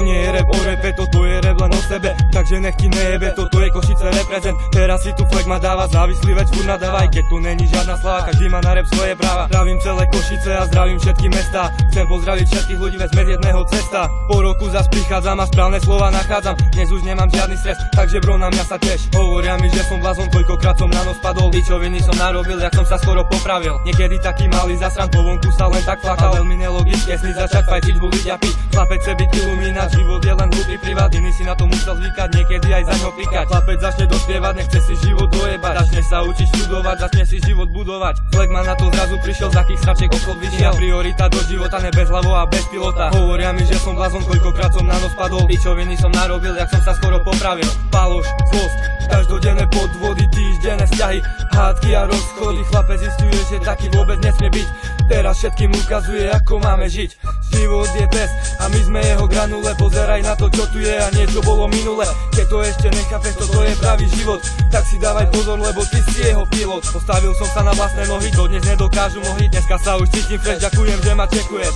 nie je rap o repe, toto je rap len o sebe, takže nech ti nejebe, toto je Košice reprezent. Teraz si tu flek ma dáva, závislý veď furt nadávaj, keď tu není žiadna slava, každý má na rap svoje práva. Zdravím celé Košice a zdravím všetky mesta, chcem pozdraviť všetkých ľudí, veď sme z jedného cesta. Po roku zas prichádzam a správne slova nachádzam, dnes už nemám žiadny stres, takže bro na mňa sa teš. Hovoria mi, že som blázon, koľkokrát som na nos padol, pičoviny som narobil, jak som sa skoro popravil. Niekedy taký malý zasran, po vonku sa len tak flakal, veľmi nelogické sny začať fajčiť, buliť a piť. Chlapec chce byť ilumínat, život je len hlupý privát, iný si na to musel zvykať, niekedy aj za ňo klikať. Chlapec začne dospievať, nechce si život dojebať, začne sa učiť študovať, začne si život budovať. Flek ma na to zrazu prišiel, z akých sračiek okol vyšiel. Priorita do života, ne bez hlavo a bez pilota. Hovoria mi, že som blázon, koľkokrát som na nos padol, pičoviny som narobil, jak som sa skoro popravil. Paloš, zlost, každodenné podvody, týždenné vzťahy, hádky a rozchody. Chlapec zisťuje, že taký vôbec nesmie byť, teraz všetkým ukazuje, ako máme žiť. Život je best a my sme jeho granule, pozeraj na to, čo tu je a niečo bolo minule. Keď to ešte nechápeš, toto je pravý život, tak si dávaj pozor, lebo ty si jeho pilot. Postavil som sa na vlastné nohy, dodnes nedokážu mohy, dneska sa už cítim fresh, ďakujem, že ma čekuješ.